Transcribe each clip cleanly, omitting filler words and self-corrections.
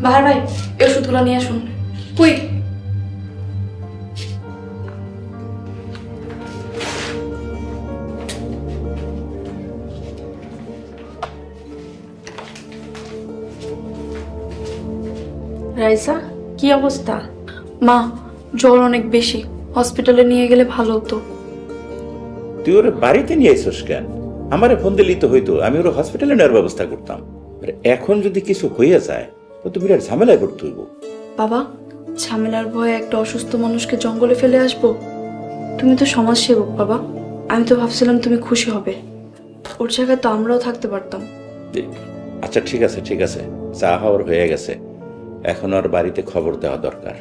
বাহার ভাই এই ওষুধগুলো নিয়ে আসুন। কুইক। রাইসা, কি অবস্থা? মা, জ্বর অনেক বেশি, হসপিটালে নিয়ে গেলে ভালো হতো। তুই ওর বাড়িতে নিয়ে আইসস কেন? আমারে ফোন দিলেই তো হইতো, আমি ওর হসপিটালে নেওয়ার ব্যবস্থা করতাম। আর এখন যদি কিছু হইয়া যায় তো বিরাট ঝামেলায় পড়তে হইব। বাবা, ঝামেলার ভয়ে একটা অসুস্থ মানুষকে জঙ্গলে ফেলে আসবো? তুমি তো সমাজসেবক বাবা, আমি তো ভাবছিলাম তুমি খুশি হবে। ওর জায়গায় তো আমরাও থাকতে পারতাম। আচ্ছা ঠিক আছে ঠিক আছে, চা হওয়ার হয়ে গেছে, এখন ওর বাড়িতে খবর দেওয়া দরকার।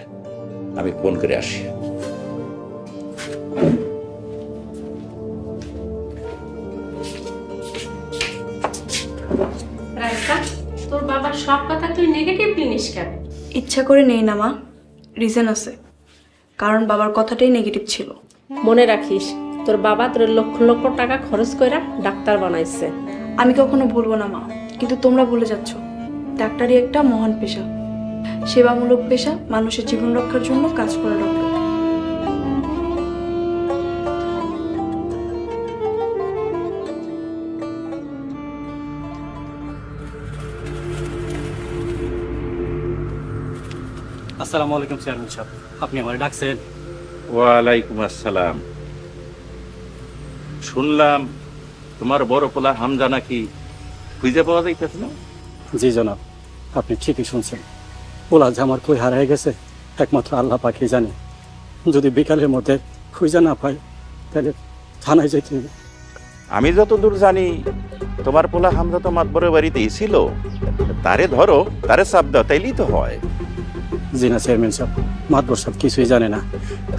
আমি ফোন করে আসি। রাইসা, তোর বাবার সব কথা তুই নেগেটিভলি নিস কেন? ইচ্ছা করে নেই না মা, রিজন আছে। কারণ বাবার কথাটাই নেগেটিভ ছিল। মনে রাখিস, তোর বাবা তোর লক্ষ লক্ষ টাকা খরচ কইরা ডাক্তার বানাইছে। আমি কখনো ভুলবো না মা, কিন্তু তোমরা ভুলে যাচ্ছ। ডাক্তারি একটা মহান পেশা, সেবামূলক পেশা, মানুষের জীবন রক্ষার জন্য কাজ করে ডক্টর। আসসালামু আলাইকুম চেয়ারম্যান সাহেব, আপনি আমার ডাকছেন? ওয়ালাইকুম আসসালাম। শুনলাম তোমার বড় পোলা হামজা নাকি খুঁজে পাওয়া যাইতেছে না? জি জনাব, আপনি ঠিকই শুনছেন। ওলা যে আমার কই হারাই গেছে একমাত্র আল্লাহ পাকই জানে। যদি বিকালের মধ্যে খুঁজে না পাই তাহলে থানায় যেতে হবে। আমি যতদূর জানি তোমার পোলা হামজা তো মাতবরের বাড়িতেই ছিল। তারে ধরো, তারে চাপ দাও, তাইলেই তো হয়। জি না চেয়ারম্যান সাহেব, মাতবর সাহেব কিছুই জানে না।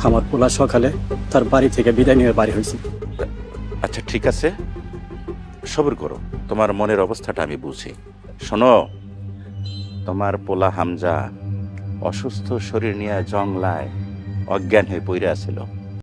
আমার পোলা সকালে তার বাড়ি থেকে বিদায় নিয়ে বাড়ি হয়েছে। আচ্ছা ঠিক আছে, সবর করো, তোমার মনের অবস্থাটা আমি বুঝি। শোনো, তোমার পোলা হামজা অসুস্থ শরীর নিয়ে জংলায় অজ্ঞান হয়ে পড়ে আছিল।